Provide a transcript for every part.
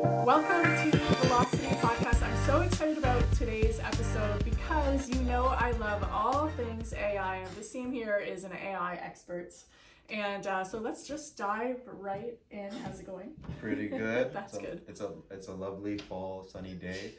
Welcome to the Velocity Podcast. I'm so excited about today's episode because you know I love all things AI, and Vaseem here is an AI expert. And so let's just dive right in. How's it going? Pretty good. That's good. It's a lovely fall sunny day.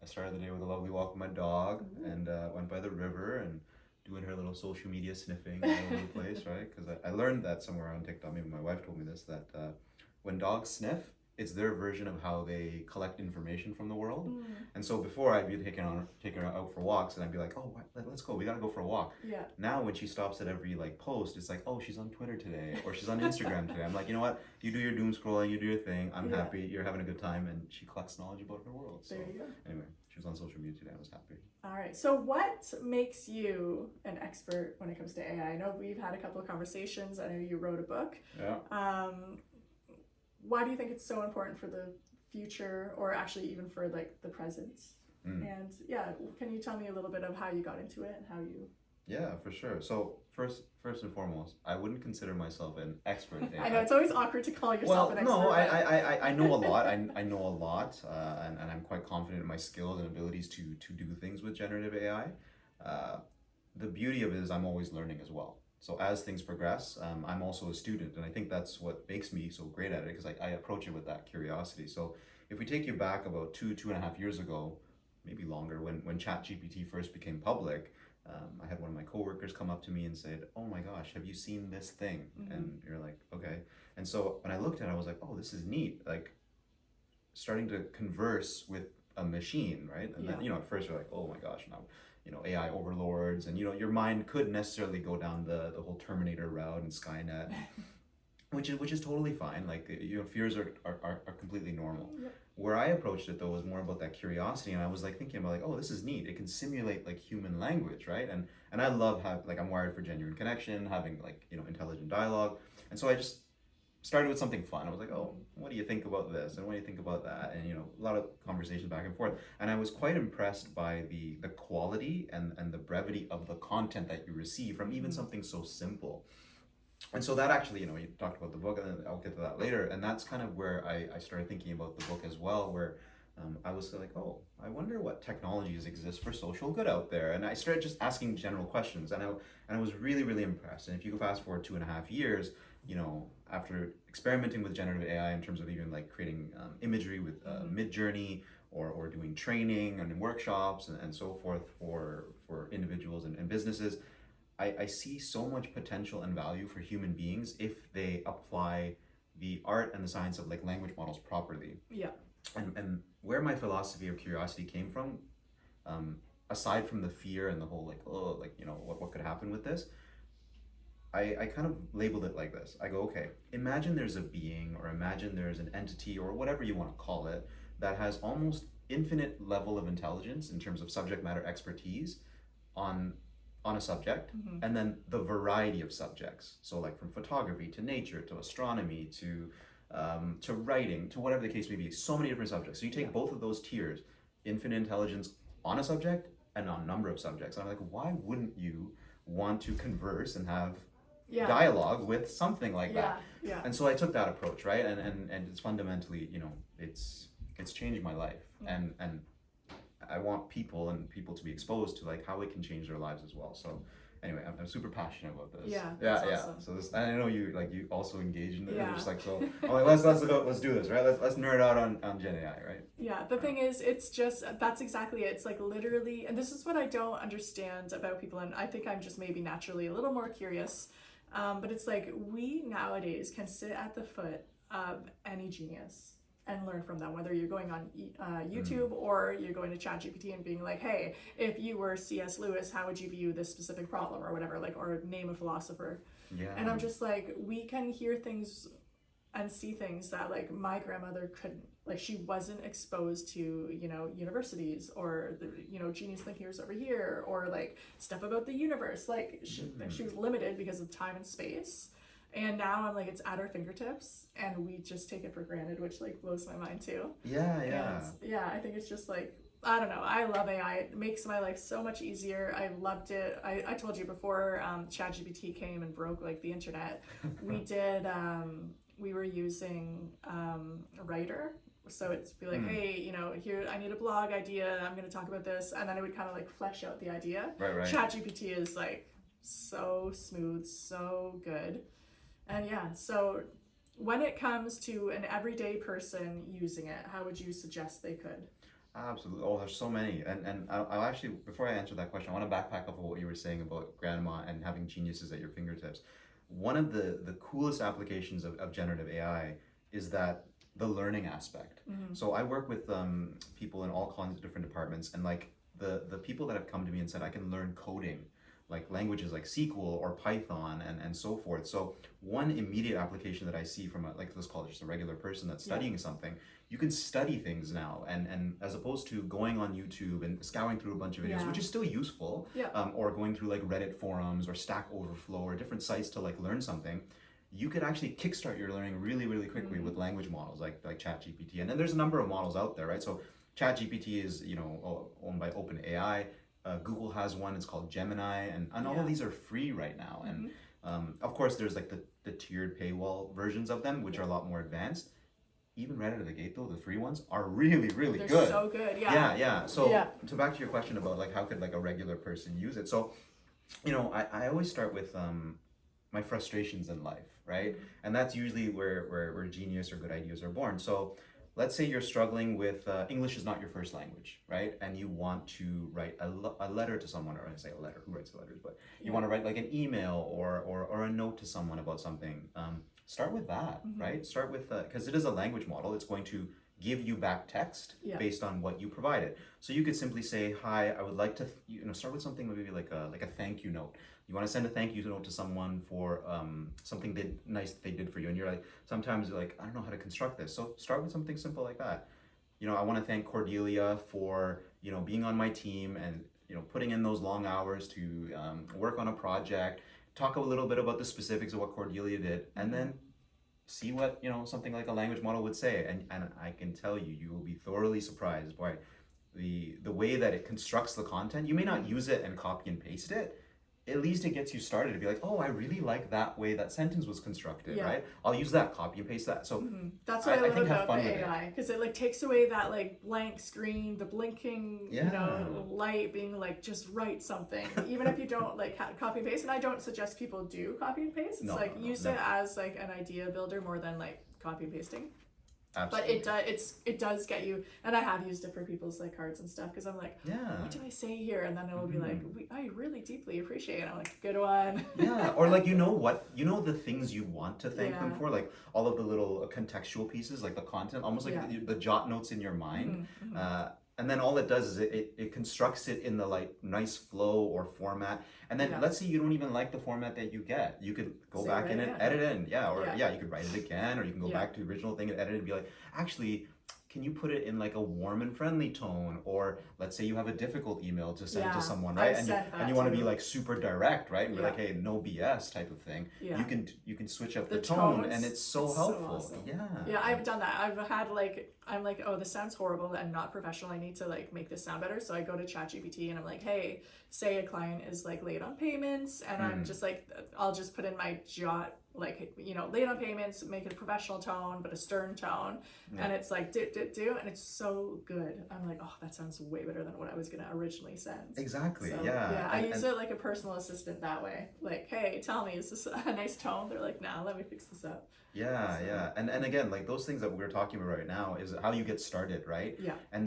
I started the day with a lovely walk with my dog and went by the river and doing her little social media sniffing all over the place, right? Because I learned that somewhere on TikTok. Maybe my wife told me this, that when dogs sniff, it's their version of how they collect information from the world. And so before I'd be taking her out for walks, and I'd be like, oh, let's go. We gotta go for a walk. Yeah. Now when she stops at every post, it's like, oh, she's on Twitter today or she's on Instagram today. I'm like, you know what? You do your doom scrolling, you do your thing. I'm happy. You're having a good time, and she collects knowledge about her world. So There you go. anyway, she was on social media today. I was happy. All right. So what makes you an expert when it comes to AI? I know we've had a couple of conversations. I know you wrote a book. Yeah. Why do you think it's so important for the future, or actually even for like the present? And yeah, can you tell me a little bit of how you got into it and how you... Yeah, for sure. So first and foremost, I wouldn't consider myself an expert in AI. I know it's always awkward to call yourself an expert. No, I know a lot. I know a lot, and I'm quite confident in my skills and abilities to do things with generative AI. The beauty of it is I'm always learning as well. So as things progress, I'm also a student, and I think that's what makes me so great at it, because I approach it with that curiosity. So if we take you back about two and a half years ago, maybe longer, when ChatGPT first became public, I had one of my coworkers come up to me and said, oh my gosh, have you seen this thing? And you're like, okay. And so when I looked at it, I was like, oh, this is neat. Like starting to converse with a machine, right? And then, at first you're like, oh my gosh, now, AI overlords, and, your mind could necessarily go down the whole Terminator route and Skynet, which is totally fine. Like, fears are completely normal. Yep. Where I approached it though was more about that curiosity, and I was thinking about oh, this is neat. It can simulate human language, right? And I love how I'm wired for genuine connection, having intelligent dialogue. And so I just started with something fun. I was like, oh, what do you think about this? And what do you think about that? And a lot of conversations back and forth. And I was quite impressed by the quality and the brevity of the content that you receive from even something so simple. And so that actually, you talked about the book, and then I'll get to that later. And that's kind of where I started thinking about the book as well, where I was like, oh, I wonder what technologies exist for social good out there. And I started just asking general questions, and I was really, really impressed. And if you go fast forward 2.5 years, after experimenting with generative AI in terms of even creating imagery with Midjourney, or doing training and workshops and so forth for individuals and businesses, I see so much potential and value for human beings if they apply the art and the science of language models properly. Yeah. And where my philosophy of curiosity came from, aside from the fear and the whole what could happen with this, I kind of labeled it like this. I go, okay, imagine there's a being, or imagine there's an entity, or whatever you want to call it, that has almost infinite level of intelligence in terms of subject matter expertise on a subject, and then the variety of subjects. So from photography to nature to astronomy to writing to whatever the case may be, so many different subjects. So you take both of those tiers, infinite intelligence on a subject and on a number of subjects. And I'm like, why wouldn't you want to converse and have dialogue with something like that? Yeah. And so I took that approach, right? And it's fundamentally, it's changed my life. And I want people to be exposed to how it can change their lives as well. So anyway, I'm super passionate about this. Yeah. Awesome. So this, and I know you also engage in it. Yeah. Just so I'm like, let's do this, right? Let's nerd out on Gen AI, right? Yeah. The thing is, it's just, that's exactly it. It's literally, and this is what I don't understand about people, and I think I'm just maybe naturally a little more curious. But it's we nowadays can sit at the foot of any genius and learn from them, whether you're going on YouTube or you're going to ChatGPT and being like, hey, if you were C.S. Lewis, how would you view this specific problem, or whatever, or name a philosopher. Yeah. And I'm just we can hear things and see things that my grandmother couldn't. She wasn't exposed to, universities, or the, genius thinkers over here, or stuff about the universe. She was limited because of time and space. And now I'm it's at our fingertips, and we just take it for granted, which blows my mind too. Yeah. And, I think it's just I don't know. I love AI. It makes my life so much easier. I loved it. I told you before ChatGPT came and broke the internet. We did. We were using Writer, So it'd be like, hey, you know, here, I need a blog idea. I'm going to talk about this. And then it would kind of like flesh out the idea. Right. ChatGPT is like so smooth, so good. And yeah, so when it comes to an everyday person using it, how would you suggest they could? Absolutely. Oh, there's so many. And I'll actually, before I answer that question, I want to backpack off of what you were saying about grandma and having geniuses at your fingertips. One of the coolest applications of generative AI is that the learning aspect. So I work with people in all kinds of different departments, and like the people that have come to me and said, I can learn coding, like languages like SQL or Python and so forth. So one immediate application that I see from like let's call it just a regular person that's studying something, you can study things now, and as opposed to going on YouTube and scouring through a bunch of videos, which is still useful, or going through like Reddit forums or Stack Overflow or different sites to like learn something. You could actually kickstart your learning really quickly with language models like ChatGPT, and then there's a number of models out there, right? So ChatGPT is owned by OpenAI. Google has one. It's called Gemini, and all of these are free right now. And of course, there's like the tiered paywall versions of them, which are a lot more advanced. Even right out of the gate, though, the free ones are really They're good. so good, Yeah. So back to your question about like how could like a regular person use it. So, I always start with my frustrations in life, right? And that's usually where genius or good ideas are born. So let's say you're struggling with English is not your first language, right? And you want to write a letter to someone, or I say a letter, who writes letters, but you want to write like an email or a note to someone about something. Start with that, right? Start with, because it is a language model, it's going to give you back text based on what you provided. So you could simply say, hi, I would like to, start with something maybe like a thank you note. You want to send a thank you note to someone for something nice that they did for you. And you're like, sometimes you're like, I don't know how to construct this. So start with something simple like that. I want to thank Cordelia for, being on my team and, putting in those long hours to work on a project. Talk a little bit about the specifics of what Cordelia did, and then see what, something like a language model would say. And I can tell you, you will be thoroughly surprised by the way that it constructs the content. You may not use it and copy and paste it. At least it gets you started to be like, oh, I really like that way that sentence was constructed, right? I'll use that, copy and paste that. So that's what I love about the AI, because it like takes away that like blank screen, the blinking, light, being like, just write something, even if you don't like copy and paste. And I don't suggest people do copy and paste. It's use it as like an idea builder more than like copy and pasting. Absolutely. But it does get you, and I have used it for people's like cards and stuff, because I'm like, what do I say here? And then it will be like, I really deeply appreciate it. I'm like, good one. Or like, the things you want to thank them for, like all of the little contextual pieces, like the content, almost like the jot notes in your mind. And then all it does is it constructs it in the like nice flow or format. And then let's say you don't even like the format that you get. You could go back in and edit in. You could write it again, or you can go back to the original thing and edit it and be like, actually, can you put it in like a warm and friendly tone? Or let's say you have a difficult email to send to someone, right? And you want to be like super direct, right? And be like, hey, no BS type of thing. You can switch up the tone, and it's so helpful. So awesome. I've done that. I've had like, I'm like, oh, this sounds horrible and not professional. I need to like make this sound better. So I go to ChatGPT and I'm like, hey, say a client is like late on payments, and I'm just like, I'll just put in my jot, like, late on payments, make it a professional tone, but a stern tone. And it's like, do, and it's so good. I'm like, oh, that sounds way better than what I was going to originally send. Exactly. So, I use it like a personal assistant that way. Like, hey, tell me, is this a nice tone? They're like, nah, let me fix this up. And again, like those things that we're talking about right now is how you get started, right? And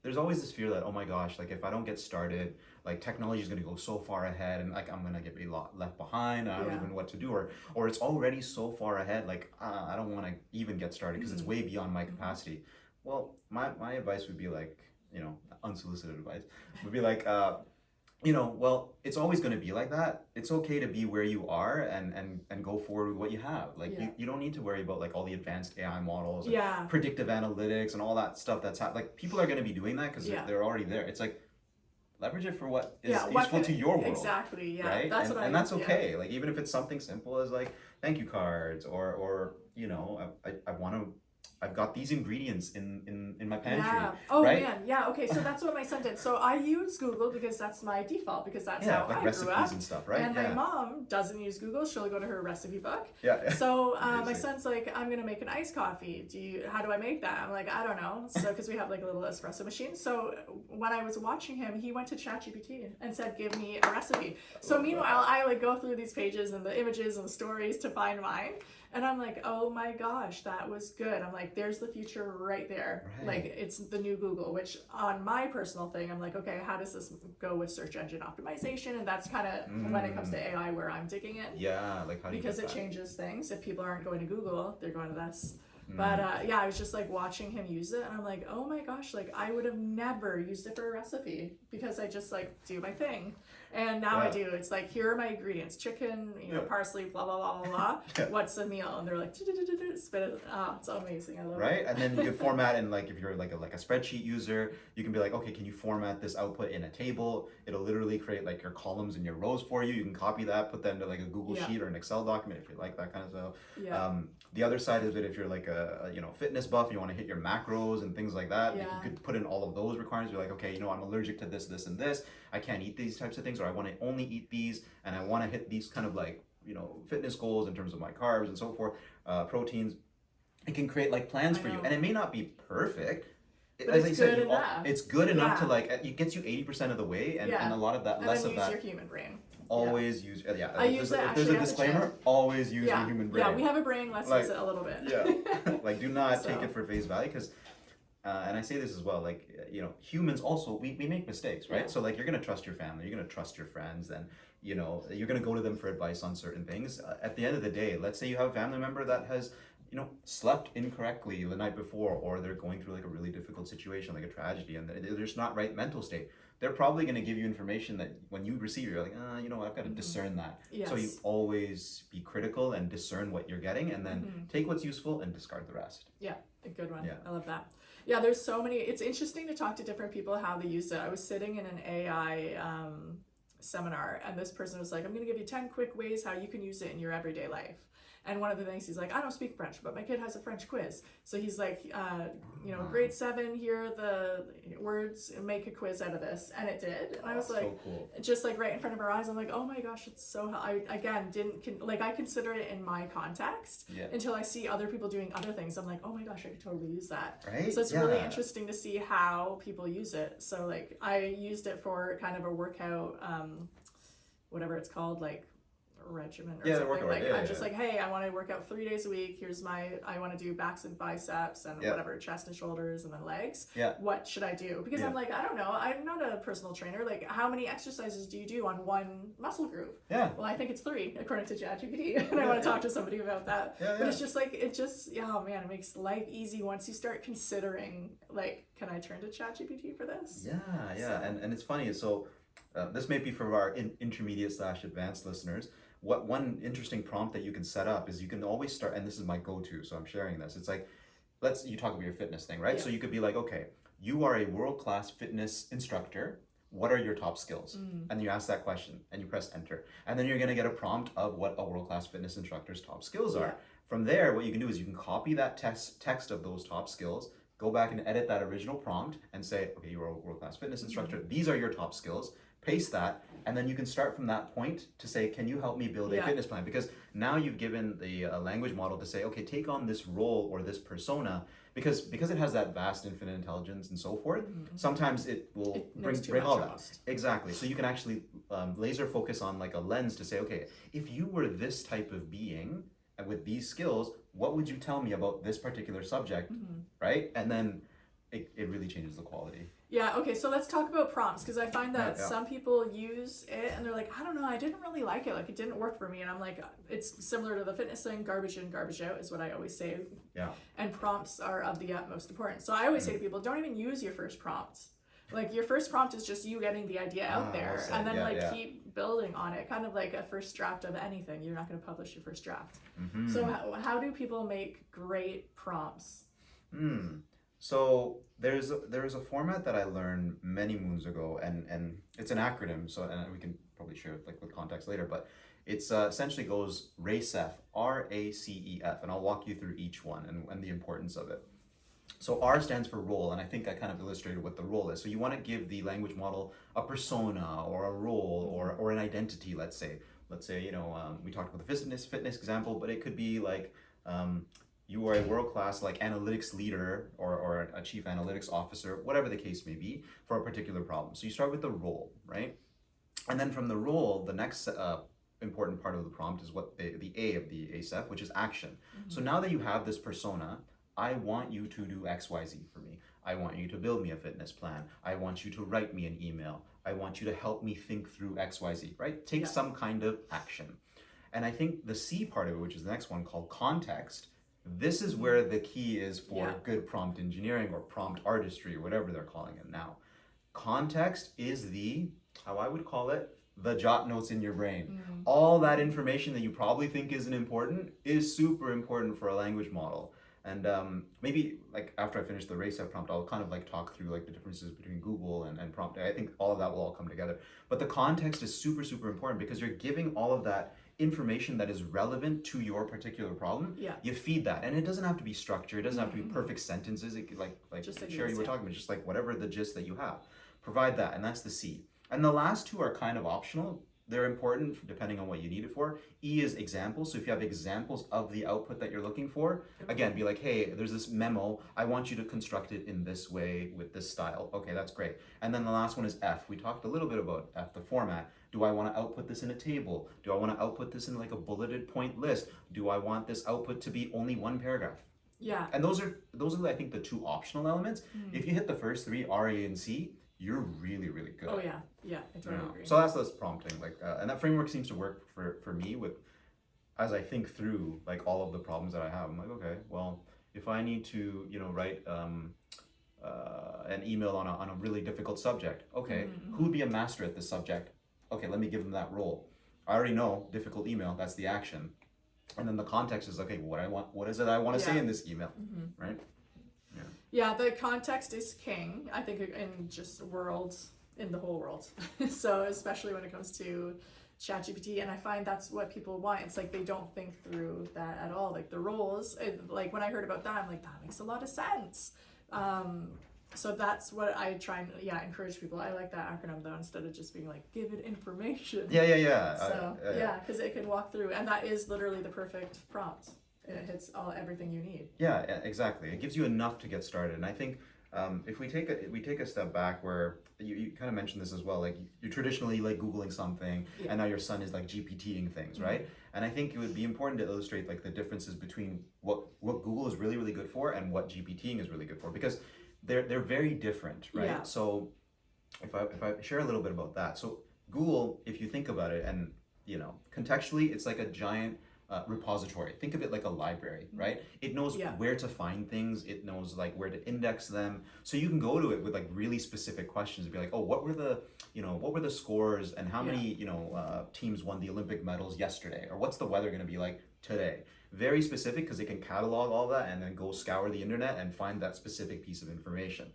there's always this fear that, oh my gosh, like if I don't get started, like technology is going to go so far ahead, and like I'm going to get left behind. I don't even know what to do, or it's already so far ahead, like I don't want to even get started because it's way beyond my capacity. Well, my advice would be like, unsolicited advice would be like, well, it's always going to be like that. It's okay to be where you are and go forward with what you have. Like you don't need to worry about like all the advanced AI models, and predictive analytics and all that stuff that's like people are going to be doing that because they're already there. It's like leverage it for what is useful to your world. Exactly. Yeah. Right. That's and that's okay. Like even if it's something simple as like thank you cards or I want to I've got these ingredients in my pantry, Yeah. Oh right? man. Yeah. Okay. So that's what my son did. So I use Google because that's my default because that's Yeah, how like I grew recipes up. and stuff, right? And my Yeah, mom doesn't use Google. She'll go to her recipe book. yeah, So my amazing. son's like, I'm gonna make an iced coffee. How do I make that? I'm like, I don't know. So because we have like a little espresso machine. So when I was watching him, he went to ChatGPT and said, give me a recipe. So meanwhile, I like go through these pages and the images and the stories to find mine. And I'm like, oh my gosh, that was good. I'm like, there's the future right there. Like, Right. it's the new Google, which on my personal thing, I'm like, okay, how does this go with search engine optimization? And that's kind of when it comes to AI where I'm digging in Yeah, like how do you because get it that? changes things. If people aren't going to Google, they're going to this. But yeah, I was just like watching him use it, and I'm like, oh my gosh, like I would have never used it for a recipe because I just like do my thing. And now I Yeah, do. It's like, here are my ingredients: chicken, yeah, parsley, blah blah blah blah blah. yeah. What's the meal? And they're like, spit it. Oh, it's amazing. I love Right? And then you it. can format in like if you're like a spreadsheet user, you can be like, okay, can you format this output in a table? It'll literally create like your columns and your rows for you. You can copy that, put that into like a Google Yeah, Sheet or an Excel document if you like that kind of stuff. yeah, The other side of it, if you're like a fitness buff, you want to hit your macros and things like that, you yeah. could put in all of those requirements. Be like, okay, I'm allergic to this, this, and this. I can't eat these types of things, or I want to only eat these, and I want to hit these kind of like fitness goals in terms of my carbs and so forth, proteins. It can create like plans I for you, know. and it may not be perfect. But As I it's said, good enough. it's good enough to Yeah, like it gets you 80% of the way, and yeah. a lot of that, And less then of use that. your human brain. Yeah. Always use yeah. I use it If there's actually a at the gym. disclaimer, always use your Yeah, human yeah, we brain. have a brain. Let's use Like it a little bit. yeah, like do not take So, it for face value because. And I say this as well, like humans also we make mistakes, right? yeah, So like you're gonna trust your family, you're gonna trust your friends, and you're gonna go to them for advice on certain things. At the end of the day, let's say you have a family member that has slept incorrectly the night before, or they're going through like a really difficult situation, like a tragedy, and they're just not right mental state. They're probably going to give you information that when you receive it, you're like, I've got to discern that. So you yes. always be critical and discern what you're getting, and then take what's useful and discard the rest. Yeah, a good one. Yeah. I love that. Yeah, there's so many. It's interesting to talk to different people how they use it. I was sitting in an AI seminar, and this person was like, I'm going to give you 10 quick ways how you can use it in your everyday life. And one of the things he's like, I don't speak French, but my kid has a French quiz. So he's like, grade 7, here are the words, and make a quiz out of this. And it did. And I was like, So cool. just like right in front of our eyes, I'm like, oh my gosh, it's so, I again I consider it in my context Yeah. until I see other people doing other things. I'm like, oh my gosh, I could totally use that. Right? So it's Yeah. really interesting to see how people use it. So like I used it for kind of a workout, whatever it's called, like regimen or Yeah, the something. workout. Like Yeah, I'm yeah, just like, hey, I want to work out 3 days a week. Here's I want to do backs and biceps and yeah, whatever, chest and shoulders and then legs. yeah, What should I do? Because yeah. I'm like, I don't know. I'm not a personal trainer. Like, how many exercises do you do on one muscle group? Yeah. Well, I think it's 3 according to ChatGPT, and I want to talk to somebody about that. Yeah, But yeah. it's just like oh man, it makes life easy once you start considering like, can I turn to ChatGPT for this? Yeah, yeah, So and it's funny. So this may be for our intermediate/advanced listeners. What one interesting prompt that you can set up is you can always start, and this is my go-to, so I'm sharing this. It's like, you talk about your fitness thing, right? yeah. So you could be like, okay, you are a world-class fitness instructor. What are your top skills? And you ask that question, and you press enter, and then you're gonna get a prompt of what a world-class fitness instructor's top skills are. Yeah. From there, what you can do is you can copy that text of those top skills, go back and edit that original prompt and say, okay, you're a world-class fitness instructor. These are your top skills. Paste that, and then you can start from that point to say, can you help me build a Yeah. fitness plan? Because now you've given the language model to say, okay, take on this role or this persona, because it has that vast infinite intelligence and so forth. Sometimes it will It bring knows too bring much all that. almost. Exactly. So you can actually laser focus on like a lens to say, okay, if you were this type of being and with these skills, what would you tell me about this particular subject, right? And then it really changes the quality. Yeah, okay, so let's talk about prompts because I find that Yeah. some people use it and they're like, I don't know, I didn't really like it. Like, it didn't work for me. And I'm like, it's similar to the fitness thing, garbage in, garbage out is what I always say. Yeah. And prompts are of the utmost importance. So I always say to people, don't even use your first prompt. Like, your first prompt is just you getting the idea out there, well said. and then Yeah. keep building on it, kind of like a first draft of anything. You're not going to publish your first draft. Mm-hmm. So how do people make great prompts? So there's a format that I learned many moons ago, and it's an acronym. So and we can probably share like with context later, but It's essentially goes RACEF, RACEF, and I'll walk you through each one and the importance of it. So R stands for role, and I think I kind of illustrated what the role is. So you want to give the language model a persona or a role or an identity, let's say. Let's say, we talked about the fitness example, but it could be like you are a world-class like analytics leader or a chief analytics officer, whatever the case may be, for a particular problem. So you start with the role, right? And then from the role, the next important part of the prompt is what the A of the ASEF, which is action. So now that you have this persona, I want you to do XYZ for me. I want you to build me a fitness plan. I want you to write me an email. I want you to help me think through XYZ, right? Take some kind of action. And I think the C part of it, which is the next one called context, this is where the key is for good prompt engineering or prompt artistry or whatever they're calling it now. Context is the, how I would call it, the jot notes in your brain. All that information that you probably think isn't important is super important for a language model. And maybe like after I finish the RACEF prompt, I'll kind of like talk through like the differences between Google and prompt. I think all of that will all come together. But the context is super, super important because you're giving all of that information that is relevant to your particular problem. You feed that, and it doesn't have to be structured. It doesn't have to be perfect sentences. It could, like Sherri, you were talking about, just like whatever the gist that you have. Provide that, and that's the C. And the last two are kind of optional. They're important depending on what you need it for. E is examples. So if you have examples of the output that you're looking for, again, be like, hey, there's this memo. I want you to construct it in this way with this style. Okay, that's great. And then the last one is F. We talked a little bit about F, the format. Do I want to output this in a table? Do I want to output this in like a bulleted point list? Do I want this output to be only one paragraph? And those are I think the two optional elements. If you hit the first three, R, A, and C, you're really, really good. Oh yeah, I totally agree. So that's prompting, and that framework seems to work for me with, as I think through like all of the problems that I have. I'm like, okay, well, if I need to, write an email on a really difficult subject, okay, who would be a master at this subject? Okay, let me give them that role. I already know difficult email. That's the action, and then the context is okay. What is it I want to say in this email, right? Yeah, the context is king, I think, in just in the whole world. So especially when it comes to ChatGPT, and I find that's what people want. It's like they don't think through that at all. Like the roles, like when I heard about that, I'm like, that makes a lot of sense. So that's what I try and encourage people. I like that acronym though, instead of just being like, give it information. So because it can walk through, and that is literally the perfect prompt. It hits everything you need. Yeah, exactly. It gives you enough to get started. And I think if we take a step back, where you kind of mentioned this as well, like you're traditionally like Googling something, and now your son is like GPTing things, right? And I think it would be important to illustrate like the differences between what Google is really, really good for and what GPTing is really good for, because they're very different, right? So if I share a little bit about that, so Google, if you think about it, and contextually, it's like a giant repository. Think of it like a library, right? It knows where to find things. It knows like where to index them. So you can go to it with like really specific questions and be like, oh, what were the scores and how many, teams won the Olympic medals yesterday? Or what's the weather going to be like today? Very specific, because it can catalog all that and then go scour the internet and find that specific piece of information.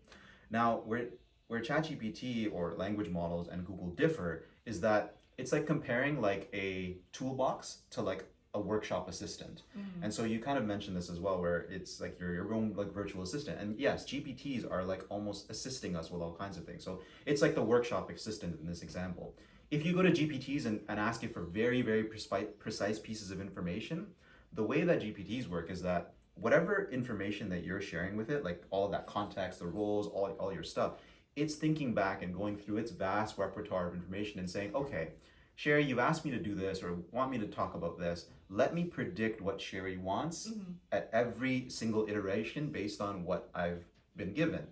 Now, where ChatGPT or language models and Google differ is that it's like comparing like a toolbox to like a workshop assistant. And so you kind of mentioned this as well, where it's like your own like virtual assistant. And yes, GPTs are like almost assisting us with all kinds of things. So it's like the workshop assistant in this example. If you go to GPTs and ask it for very, very precise pieces of information, the way that GPTs work is that whatever information that you're sharing with it, like all of that context, the roles, all your stuff, it's thinking back and going through its vast repertoire of information and saying, okay, Sherri, you've asked me to do this or want me to talk about this. Let me predict what Sherri wants at every single iteration based on what I've been given.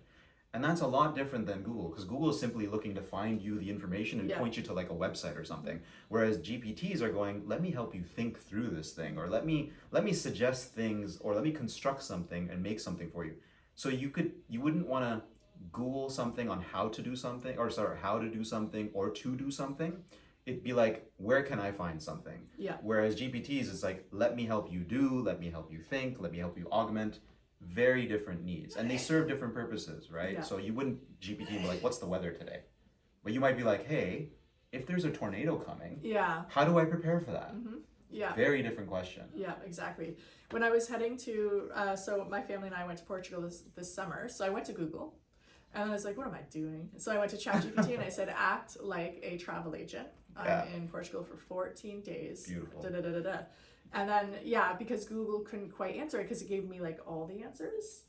And that's a lot different than Google, because Google is simply looking to find you the information and point you to like a website or something. Whereas GPTs are going, let me help you think through this thing, or let me suggest things, or let me construct something and make something for you. So you wouldn't want to Google something on how to do something, or how to do something or to do something. It'd be like, where can I find something? Whereas GPTs is like, let me help you do, let me help you think, let me help you augment. Very different needs, and they serve different purposes, right? So you wouldn't GPT be like, what's the weather today? But you might be like, hey, if there's a tornado coming, Yeah. how do I prepare for that? Yeah. Very different question. Yeah, exactly. When I was heading to, so my family and I went to Portugal this summer. So I went to Google and I was like, what am I doing? So I went to ChatGPT and I said, act like a travel agent. I'm in Portugal for 14 days. Beautiful. Da, da, da, da, da. And then, because Google couldn't quite answer it because it gave me like all the answers.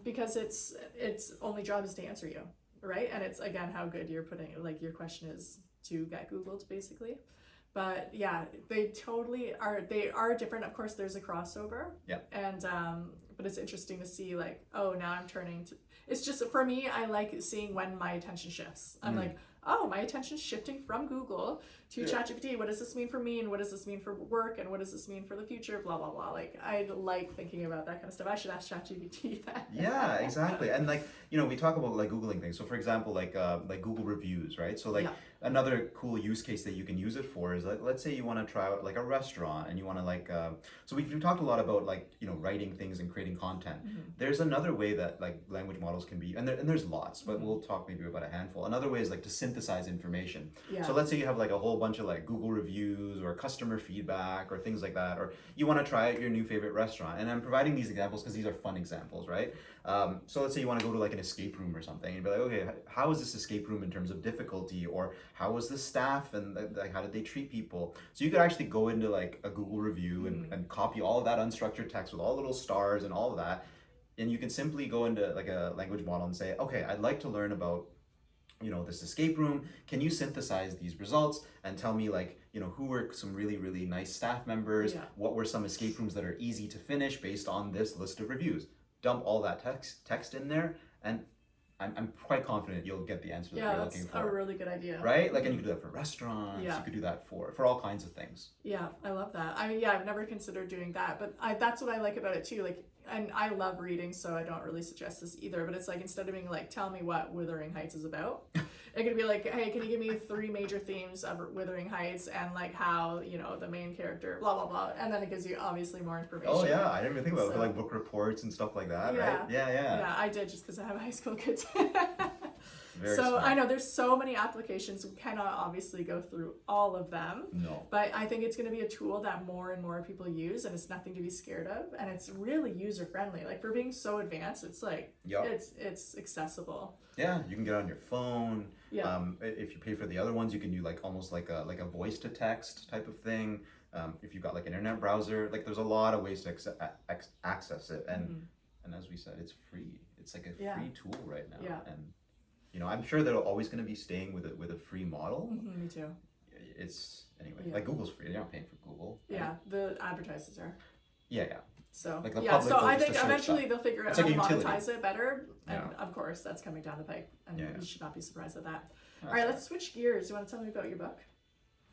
Because it's only job is to answer you, right? And it's, again, how good you're putting, like, your question is to get Googled, basically. But yeah, they totally are. They are different. Of course, there's a crossover. Yeah. And but it's interesting to see, like, oh, now I'm turning to. It's just, for me, I like seeing when my attention shifts. I'm like, oh, my attention's shifting from Google to ChatGPT. What does this mean for me? And what does this mean for work? And what does this mean for the future? Blah, blah, blah. Like, I like thinking about that kind of stuff. I should ask ChatGPT that. Yeah, exactly. And like, we talk about like Googling things. So for example, like Google reviews, right? So like another cool use case that you can use it for is like, let's say you want to try out like a restaurant and you want to like, so we've talked a lot about like, writing things and creating content. There's another way that like language models can be, and there's lots, but we'll talk maybe about a handful. Another way is like to synthesize information. So let's say you have like a whole bunch of like Google reviews or customer feedback or things like that, or you want to try out your new favorite restaurant. And I'm providing these examples because these are fun examples, right? So let's say you want to go to like an escape room or something and be like, okay, how is this escape room in terms of difficulty, or how was the staff and like how did they treat people? So you could actually go into like a Google review and copy all of that unstructured text with all little stars and all of that, and you can simply go into like a language model and say, okay, I'd like to learn about this escape room. Can you synthesize these results and tell me like, who were some really, really nice staff members? What were some escape rooms that are easy to finish based on this list of reviews? Dump all that text in there, and I'm quite confident you'll get the answer that you're looking for. Yeah, that's a really good idea. Right? Like, and you could do that for restaurants. You could do that for all kinds of things. Yeah, I love that. I mean, I've never considered doing that, but that's what I like about it too. Like, and I love reading, so I don't really suggest this either, but it's like, instead of being like, tell me what Wuthering Heights is about, it could be like, hey, can you give me 3 major themes of Wuthering Heights and like how, the main character, blah, blah, blah. And then it gives you obviously more information. Oh yeah, I didn't even think about it, like book reports and stuff like that, right? Yeah. Yeah, I did, just because I have high school kids. Very so smart. I know there's so many applications. We cannot obviously go through all of them. No. But I think it's going to be a tool that more and more people use, and it's nothing to be scared of, and it's really user friendly. Like, for being so advanced, it's like it's accessible. Yeah, you can get it on your phone. Yeah. If you pay for the other ones, you can do like almost like a voice to text type of thing. If you've got like an internet browser, like there's a lot of ways to access it, and as we said, it's free. It's like a free tool right now. Yeah. And I'm sure they're always going to be staying with a free model. Me too. It's like Google's free. They're not paying for Google. Yeah, the advertisers are. Yeah. So like the so I just think eventually they'll figure out it's how like to utility. monetize it better, and of course that's coming down the pipe, and you should not be surprised at that. All right, let's switch gears. You want to tell me about your book?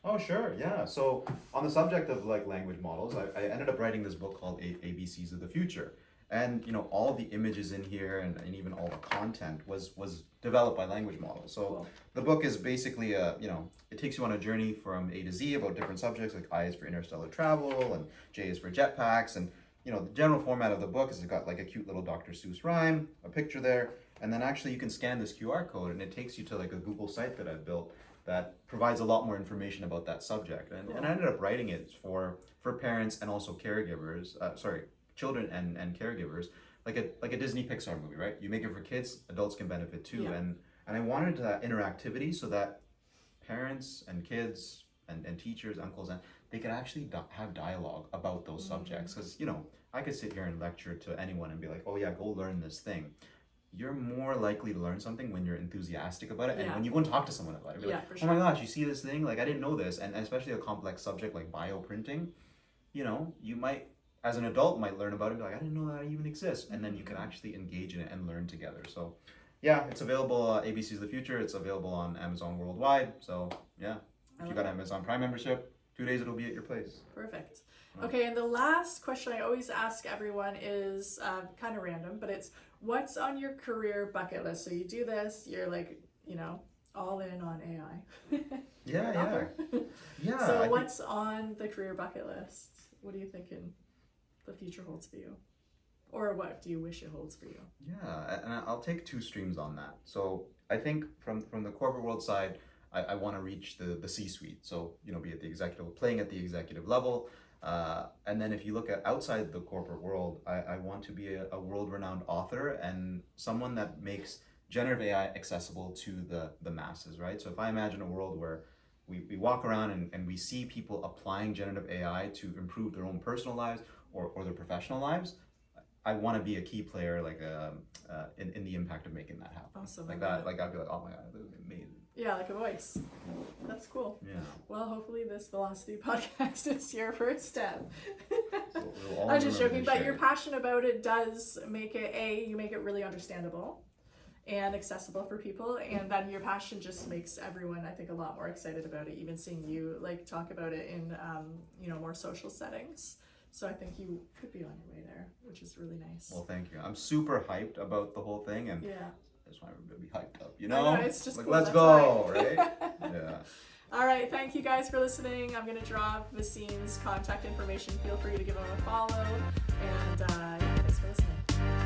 Oh, sure. Yeah. So on the subject of like language models, I ended up writing this book called ABCs of the Future. And all the images in here and even all the content was developed by language models. So the book is basically it takes you on a journey from A to Z about different subjects, like I is for interstellar travel and J is for jetpacks. And the general format of the book is it's got like a cute little Dr. Seuss rhyme, a picture there, and then actually you can scan this QR code and it takes you to like a Google site that I've built that provides a lot more information about that subject. And I ended up writing it for parents and also caregivers. Children and caregivers, like a Disney Pixar movie, right? You make it for kids, adults can benefit too. And I wanted that interactivity so that parents and kids and teachers, uncles, and they could actually have dialogue about those subjects. Because I could sit here and lecture to anyone and be like, oh yeah, go learn this thing. You're more likely to learn something when you're enthusiastic about it, and when you go and talk to someone about it. Be like, for oh sure. my gosh, you see this thing? Like, I didn't know this. And especially a complex subject like bioprinting, you might, as an adult, might learn about it and be like, I didn't know that even exists. And then you can actually engage in it and learn together. So yeah, it's available, ABCs of the Future. It's available on Amazon worldwide. So yeah, if you got an Amazon Prime membership, 2 days it'll be at your place. Perfect. Okay, and the last question I always ask everyone is kind of random, but it's, what's on your career bucket list? So you do this, you're like, all in on AI. Yeah. So what's on the career bucket list? What are you thinking the future holds for you? Or what do you wish it holds for you? Yeah, and I'll take 2 streams on that. So I think from the corporate world side, I want to reach the C-suite. So, be at the executive, playing at the executive level. And then if you look at outside the corporate world, I want to be a world-renowned author and someone that makes generative AI accessible to the masses, right? So if I imagine a world where we walk around and we see people applying generative AI to improve their own personal lives or their professional lives, I want to be a key player, like in the impact of making that happen. Awesome. Like that, like I'd be like, oh my god, this is amazing. Yeah, like a voice. That's cool. Yeah. Well, hopefully this Velocity podcast is your first step. We'll all I'm just remember joking, to but share your it. passion about it does make it, you make it really understandable and accessible for people, and then your passion just makes everyone, I think, a lot more excited about it, even seeing you like talk about it in more social settings. So I think you could be on your way there, which is really nice. Well, thank you. I'm super hyped about the whole thing, and Yeah. I just want everybody to be hyped up, I know, it's just like cool, let's that's go, why. right? Yeah. All right, thank you guys for listening. I'm gonna drop Vaseem's contact information. Feel free to give him a follow, and yeah, thanks for listening.